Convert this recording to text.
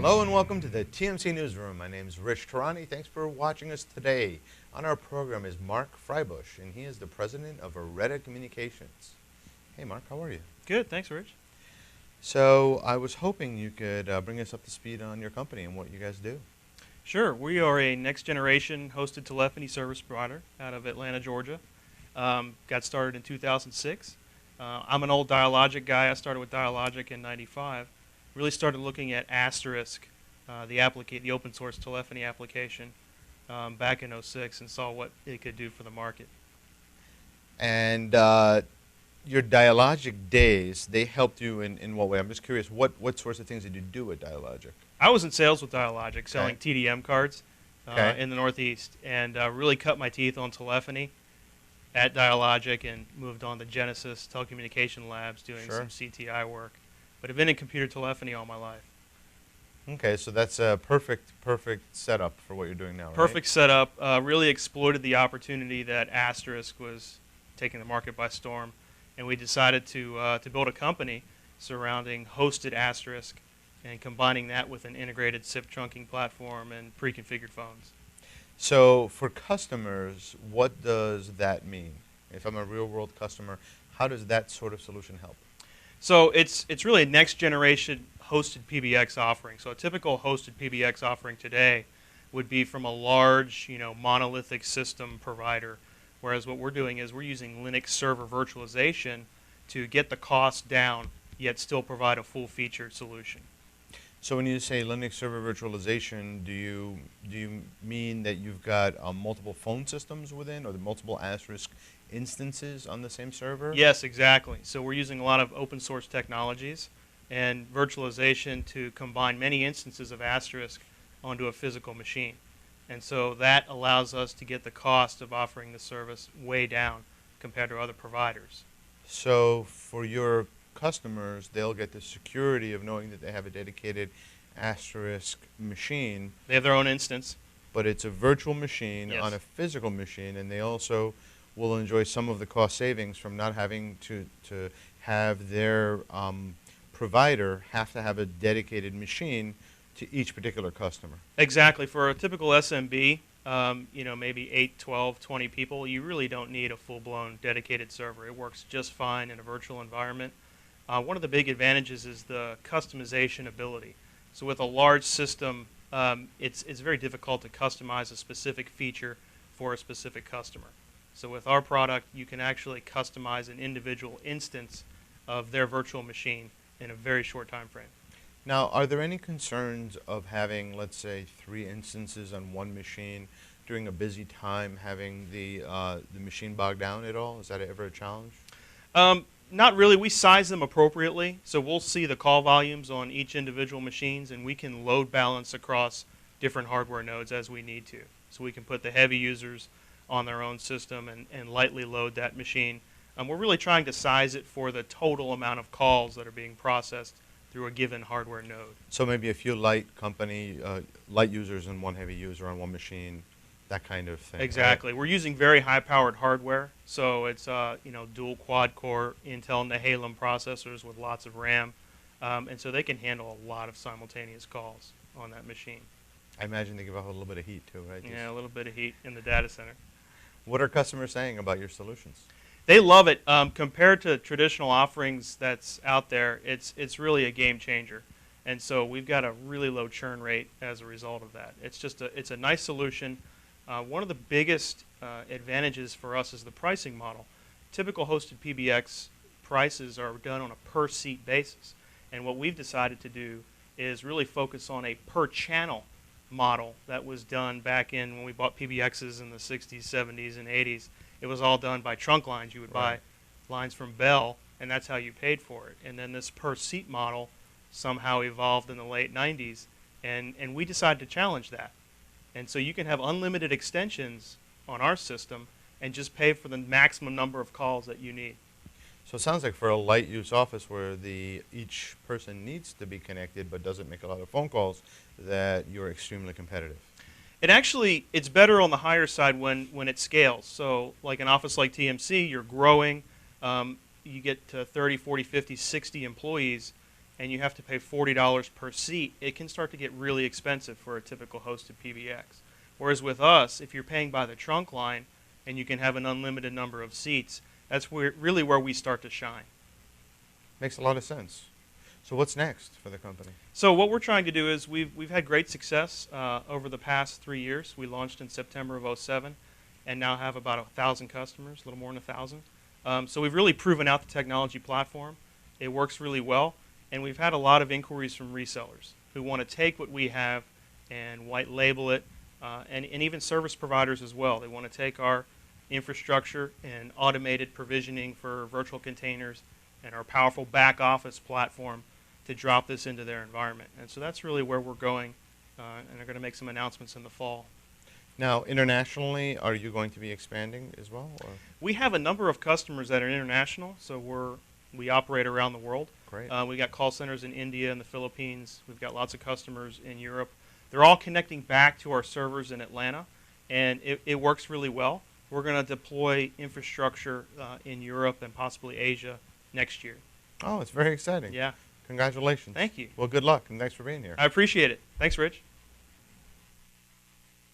Hello and welcome to the TMC Newsroom. My name is Rich Tehrani. Thanks for watching us today. On our program is Marc Fribush, and he is the president of Aretta Communications. Hey Marc, how are you? Good, thanks Rich. So I was hoping you could bring us up to speed on your company and what you guys do. Sure, we are a next generation hosted telephony service provider out of Atlanta, Georgia. Got started in 2006. I'm an old Dialogic guy. I started with Dialogic in '95. Really started looking at Asterisk, the open source telephony application, back in '06 and saw what it could do for the market. And your Dialogic days, they helped you in what way? I'm just curious, what sorts of things did you do with Dialogic? I was in sales with Dialogic, selling TDM cards in the Northeast, and really cut my teeth on telephony at Dialogic and moved on to Genesis Telecommunication Labs doing some CTI work. But I've been in computer telephony all my life. Okay, so that's a perfect setup for what you're doing now, right? Perfect setup. Really exploited the opportunity that Asterisk was taking the market by storm, and we decided to build a company surrounding hosted Asterisk and combining that with an integrated SIP trunking platform and pre-configured phones. So for customers, what does that mean? If I'm a real-world customer, how does that sort of solution help? So it's really a next-generation hosted PBX offering. So a typical hosted PBX offering today would be from a large, monolithic system provider, whereas what we're doing is we're using Linux server virtualization to get the cost down, yet still provide a full-featured solution. So when you say Linux server virtualization, do you mean that you've got multiple phone systems within, or the multiple Asterisk instances on the same server? Yes, exactly. So we're using a lot of open source technologies and virtualization to combine many instances of Asterisk onto a physical machine. And so that allows us to get the cost of offering the service way down compared to other providers. So for your customers, they'll get the security of knowing that they have a dedicated Asterisk machine. They have their own instance. But it's a virtual machine Yes. on a physical machine, and they also will enjoy some of the cost savings from not having to have their provider have to have a dedicated machine to each particular customer. Exactly. For a typical SMB, maybe 8, 12, 20 people, you really don't need a full-blown dedicated server. It works just fine in a virtual environment. One of the big advantages is the customization ability. So with a large system, it's very difficult to customize a specific feature for a specific customer. So with our product, you can actually customize an individual instance of their virtual machine in a very short time frame. Now, are there any concerns of having, let's say, 3 instances on one machine during a busy time, having the machine bogged down at all? Is that ever a challenge? Not really. We size them appropriately, so we'll see the call volumes on each individual machines, and we can load balance across different hardware nodes as we need to. So we can put the heavy users on their own system and lightly load that machine. We're really trying to size it for the total amount of calls that are being processed through a given hardware node. So maybe a few light users and one heavy user on one machine, that kind of thing. Exactly. Right? We're using very high-powered hardware, so it's dual quad-core Intel Nehalem processors with lots of RAM, and so they can handle a lot of simultaneous calls on that machine. I imagine they give off a little bit of heat too, right? Yeah, a little bit of heat in the data center. What are customers saying about your solutions? They love it. Compared to traditional offerings that's out there, it's really a game changer. And so we've got a really low churn rate as a result of that. It's a nice solution. One of the biggest advantages for us is the pricing model. Typical hosted PBX prices are done on a per seat basis. And what we've decided to do is really focus on a per channel model that was done back in when we bought PBXs in the 60s, 70s, and 80s. It was all done by trunk lines. You would buy lines from Bell, and that's how you paid for it. And then this per seat model somehow evolved in the late 90s, and we decided to challenge that. And so you can have unlimited extensions on our system and just pay for the maximum number of calls that you need. So it sounds like for a light use office where each person needs to be connected but doesn't make a lot of phone calls, that you're extremely competitive. It's better on the higher side when it scales. So like an office like TMC, you're growing, you get to 30, 40, 50, 60 employees, and you have to pay $40 per seat, it can start to get really expensive for a typical hosted PBX. Whereas with us, if you're paying by the trunk line and you can have an unlimited number of seats, that's really where we start to shine. Makes a lot of sense. So what's next for the company? So what we're trying to do is we've had great success over the past 3 years. We launched in September of '07 and now have about 1,000 customers, a little more than 1,000. So we've really proven out the technology platform. It works really well, and we've had a lot of inquiries from resellers who want to take what we have and white label it, and even service providers as well. They want to take our infrastructure and automated provisioning for virtual containers and our powerful back office platform to drop this into their environment. And so that's really where we're going, and are going to make some announcements in the fall. Now, internationally, are you going to be expanding as well? Or? We have a number of customers that are international, so we operate around the world. Great. We got call centers in India and the Philippines. We've got lots of customers in Europe. They're all connecting back to our servers in Atlanta, and it works really well. We're going to deploy infrastructure in Europe and possibly Asia next year. Oh, it's very exciting. Yeah. Congratulations. Thank you. Well, good luck, and thanks for being here. I appreciate it. Thanks, Rich.